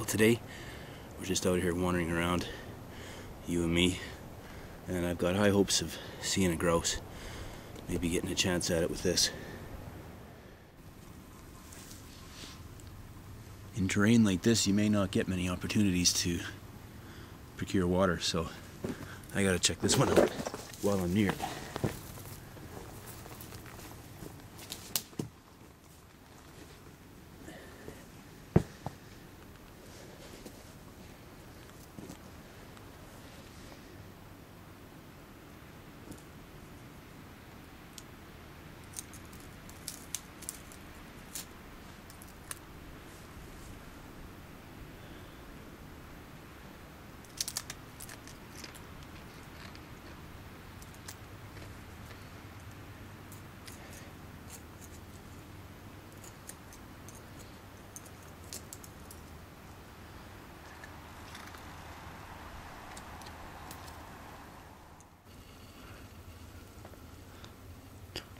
today we're just out here wandering around, you and me, and I've got high hopes of seeing a grouse, maybe getting a chance at it with this. In terrain like this you may not get many opportunities to procure water, so I gotta check this one out while I'm near it.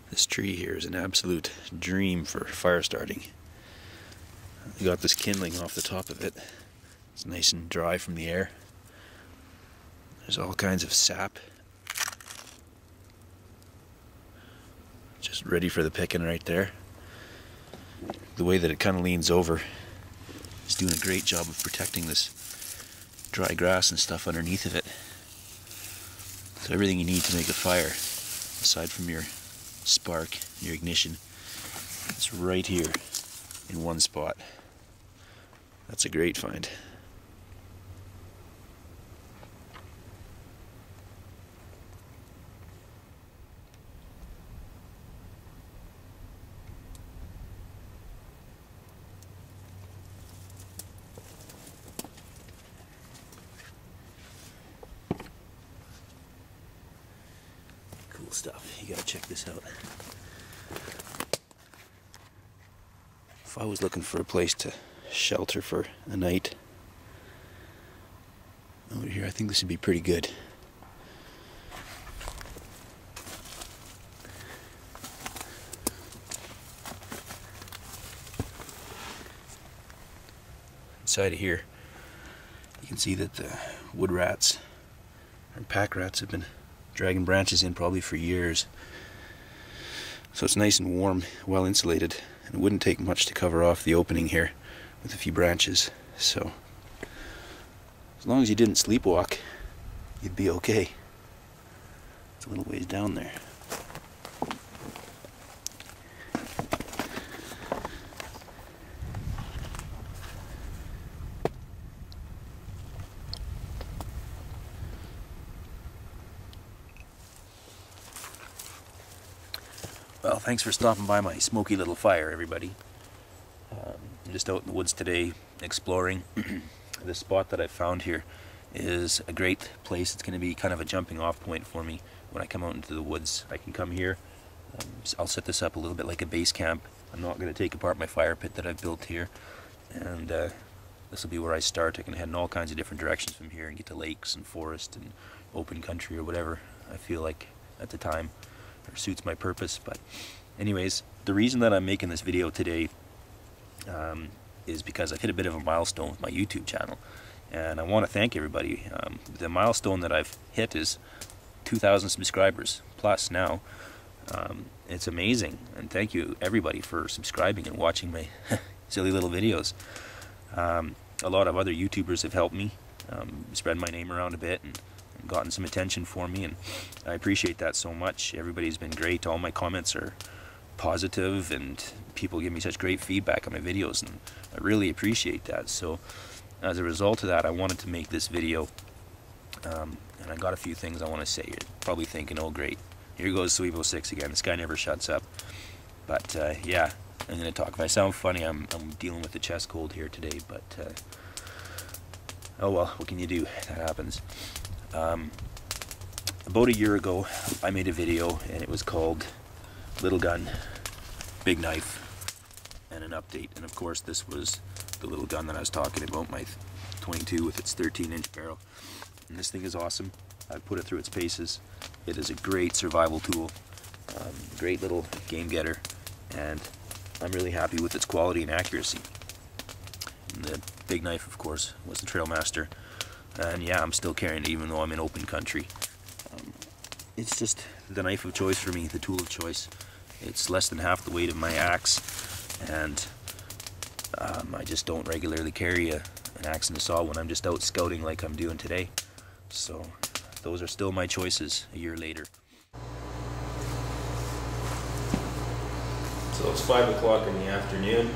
This tree here is an absolute dream for fire starting. I got this kindling off the top of it. It's nice and dry from the air. There's all kinds of sap. Just ready for the picking right there. The way that it kind of leans over is doing a great job of protecting this dry grass and stuff underneath of it. So everything you need to make a fire, aside from your spark, your ignition, it's right here in one spot. That's a great find. Cool stuff. You gotta check this out. If I was looking for a place to shelter for a night over here, I think this would be pretty good. Inside of here, you can see that the wood rats and pack rats have been dragging branches in probably for years. So it's nice and warm, well insulated, and it wouldn't take much to cover off the opening here with a few branches. So as long as you didn't sleepwalk, you'd be okay. It's a little ways down there. Well, thanks for stopping by my smoky little fire, everybody. I'm just out in the woods today exploring. This spot that I found here is a great place. It's going to be kind of a jumping off point for me when I come out into the woods. I can come here. I'll set this up a little bit like a base camp. I'm not going to take apart my fire pit that I've built here. And this will be where I start. I can head in all kinds of different directions from here and get to lakes and forest and open country or whatever I feel like at the time or suits my purpose. But anyways, the reason that I'm making this video today is because I've hit a bit of a milestone with my YouTube channel, and I want to thank everybody. The milestone that I've hit is 2,000 subscribers plus now. It's amazing, and thank you everybody for subscribing and watching my silly little videos. A lot of other YouTubers have helped me spread my name around a bit and gotten some attention for me, and I appreciate that so much. Everybody's been great. All my comments are positive, and people give me such great feedback on my videos, and I really appreciate that. So as a result of that, I wanted to make this video, and I got a few things I want to say. You're probably thinking, oh great, here goes Sweep 06 again, this guy never shuts up. But yeah, I'm going to talk. If I sound funny, I'm dealing with the chest cold here today, but oh well, what can you do? That happens. About a year ago, I made a video, and it was called Little Gun, Big Knife, and an update. And of course, this was the little gun that I was talking about, my 22 with its 13-inch barrel. And this thing is awesome. I've put it through its paces. It is a great survival tool, great little game getter, and I'm really happy with its quality and accuracy. And the big knife, of course, was the Trailmaster. And yeah, I'm still carrying it even though I'm in open country. It's just the knife of choice for me, the tool of choice. It's less than half the weight of my axe, and I just don't regularly carry an axe and a saw when I'm just out scouting like I'm doing today. So those are still my choices a year later. So it's 5 o'clock in the afternoon.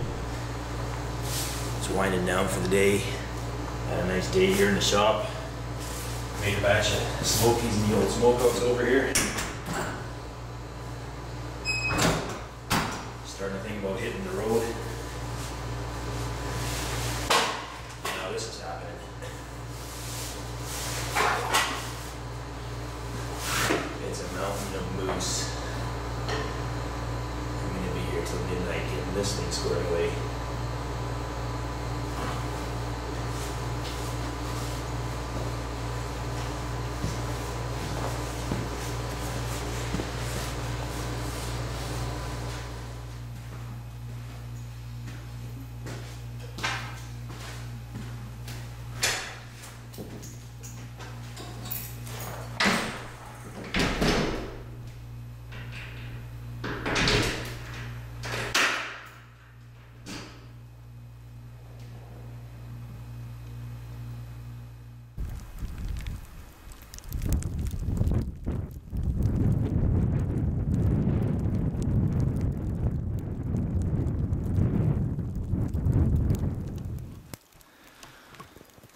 It's winding down for the day. Had a nice day here in the shop. Made a batch of smokies in the old smokehouse over here. Starting to think about hitting the road. Now this is happening. It's a mountain of moose. I'm going to be here till midnight getting this thing squared away.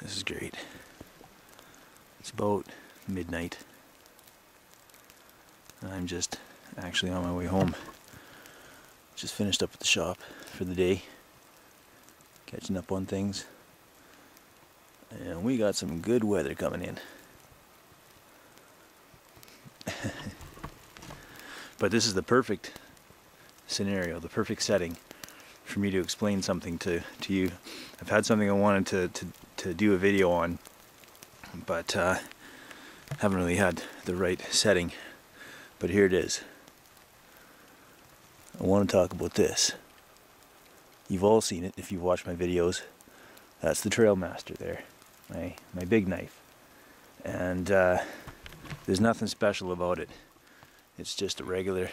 This is great. It's about midnight. I'm just actually on my way home. Just finished up at the shop for the day, catching up on things. And we got some good weather coming in. But this is the perfect scenario, the perfect setting for me to explain something to you. I've had something I wanted to do a video on, but haven't really had the right setting. But here it is. I want to talk about this. You've all seen it if you've watched my videos. That's the Trailmaster there, my big knife. And there's nothing special about it. It's just a regular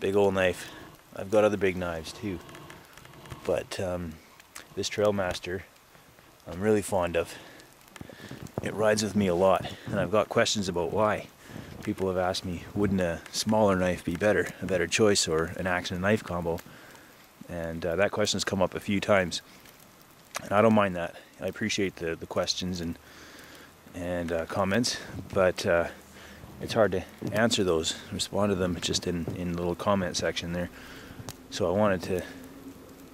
big old knife. I've got other big knives too, but this Trailmaster I'm really fond of. It rides with me a lot, and I've got questions about why. People have asked me, wouldn't a smaller knife be better, a better choice, or an axe and a knife combo? And that question's come up a few times, and I don't mind that. I appreciate the questions and comments, but it's hard to answer those, respond to them just in the little comment section there. So I wanted to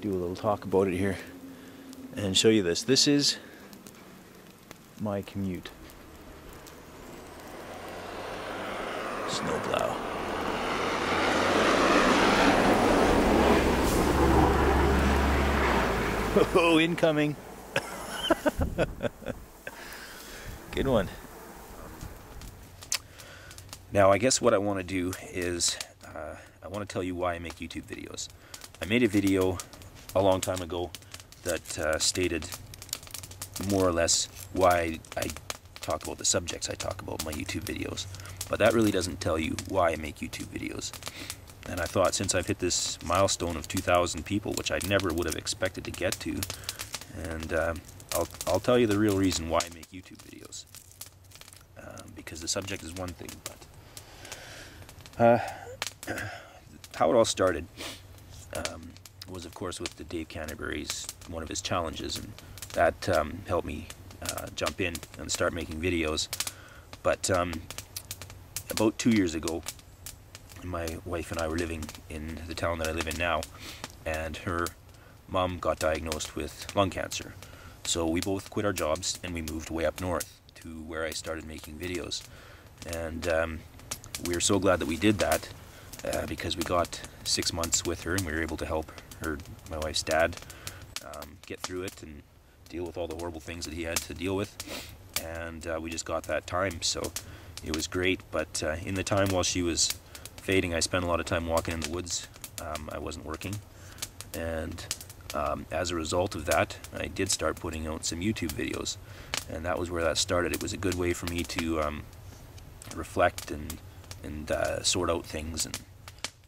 do a little talk about it here and show you this. This is my commute. Snowplow. Oh, incoming. Good one. Now, I guess what I want to do is I want to tell you why I make YouTube videos. I made a video a long time ago that stated more or less why I talk about the subjects I talk about in my YouTube videos. But that really doesn't tell you why I make YouTube videos. And I thought, since I've hit this milestone of 2,000 people, which I never would have expected to get to, and I'll tell you the real reason why I make YouTube videos. Because the subject is one thing, but how it all started was, of course, with the Dave Canterbury's, one of his challenges, and that helped me jump in and start making videos. But about 2 years ago, my wife and I were living in the town that I live in now, and her mom got diagnosed with lung cancer. So we both quit our jobs and we moved way up north to where I started making videos. And we were so glad that we did that because we got 6 months with her, and we were able to help her, my wife's dad, get through it and deal with all the horrible things that he had to deal with. And we just got that time, so it was great. But in the time while she was fading, I spent a lot of time walking in the woods. I wasn't working, and As a result of that, I did start putting out some YouTube videos, and that was where that started. It was a good way for me to reflect and sort out things, and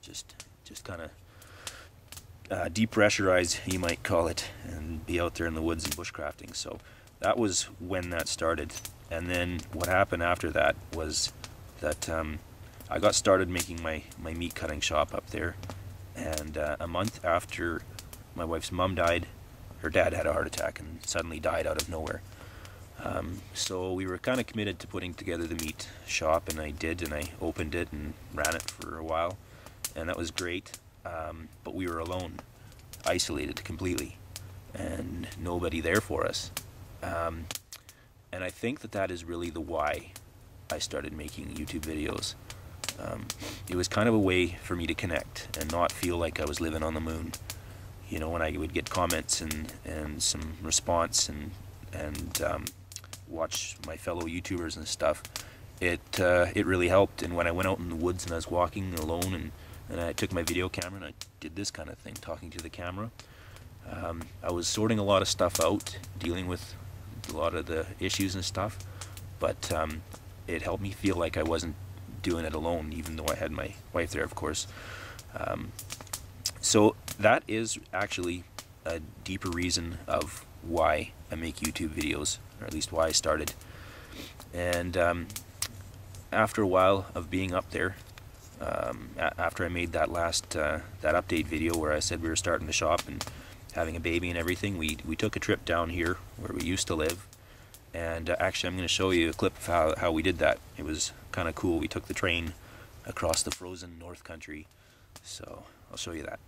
just kind of depressurize, you might call it, and be out there in the woods and bushcrafting. So that was when that started. And then what happened after that was that I got started making my meat cutting shop up there, and a month after my wife's mom died, her dad had a heart attack and suddenly died out of nowhere. So we were kind of committed to putting together the meat shop, and I did, and I opened it and ran it for a while, and that was great. But we were alone, isolated completely, and nobody there for us. And I think that is really the why I started making YouTube videos. It was kind of a way for me to connect and not feel like I was living on the moon. You know, when I would get comments and some response and watch my fellow YouTubers and stuff, it really helped. And when I went out in the woods and I was walking alone, and I took my video camera and I did this kind of thing, talking to the camera, I was sorting a lot of stuff out, dealing with a lot of the issues and stuff, but it helped me feel like I wasn't doing it alone, even though I had my wife there, of course. So that is actually a deeper reason of why I make YouTube videos, or at least why I started. And after a while of being up there, after I made that last that update video where I said we were starting the shop and having a baby and everything, we took a trip down here where we used to live. And actually I'm going to show you a clip of how we did that. It was kind of cool. We took the train across the frozen North Country, so I'll show you that.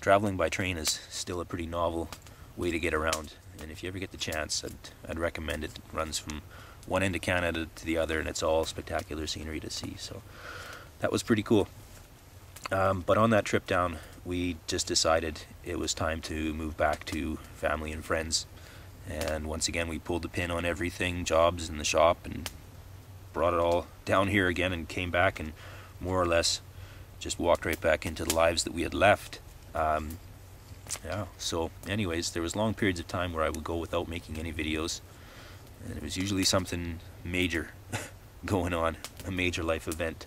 Traveling by train is still a pretty novel way to get around, and if you ever get the chance, I'd recommend it. It runs from one end of Canada to the other, and it's all spectacular scenery to see, so that was pretty cool. But on that trip down, we just decided it was time to move back to family and friends, and once again we pulled the pin on everything, jobs in the shop, and brought it all down here again, and came back and more or less just walked right back into the lives that we had left. Yeah, so anyways, there was long periods of time where I would go without making any videos, and it was usually something major going on, a major life event.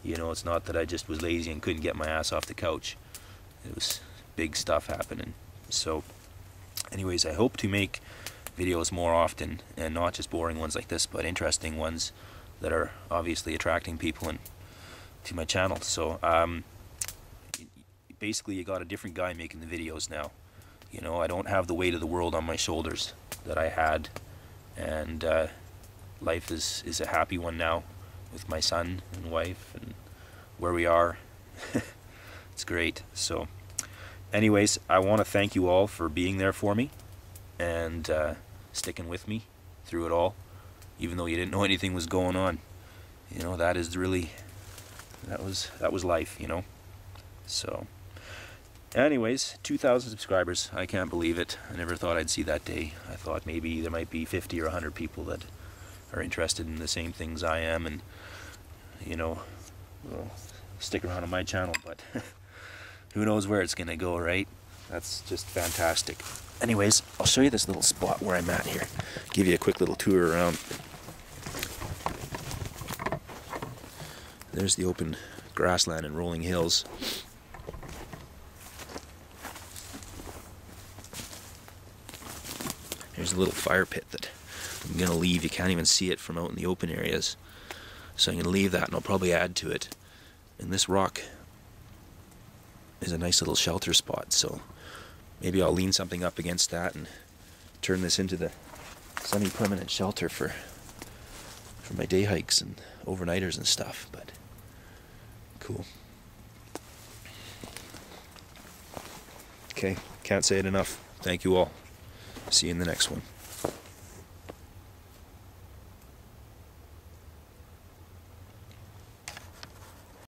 You know, it's not that I just was lazy and couldn't get my ass off the couch. It was big stuff happening. So anyways, I hope to make videos more often, and not just boring ones like this, but interesting ones that are obviously attracting people and to my channel. So basically you got a different guy making the videos now. You know, I don't have the weight of the world on my shoulders that I had, and life is a happy one now with my son and wife and where we are. It's great. So anyways, I want to thank you all for being there for me and sticking with me through it all, even though you didn't know anything was going on. You know, that is really, that was life, you know. So anyways, 2,000 subscribers. I can't believe it. I never thought I'd see that day. I thought maybe there might be 50 or 100 people that are interested in the same things I am, and you know, will stick around on my channel, but who knows where it's gonna go, right? That's just fantastic. Anyways, I'll show you this little spot where I'm at here. Give you a quick little tour around. There's the open grassland and rolling hills. Here's a little fire pit that I'm going to leave. You can't even see it from out in the open areas. So I'm going to leave that, and I'll probably add to it. And this rock is a nice little shelter spot, so maybe I'll lean something up against that and turn this into the semi-permanent shelter for my day hikes and overnighters and stuff. But cool. Okay, can't say it enough. Thank you all. See you in the next one.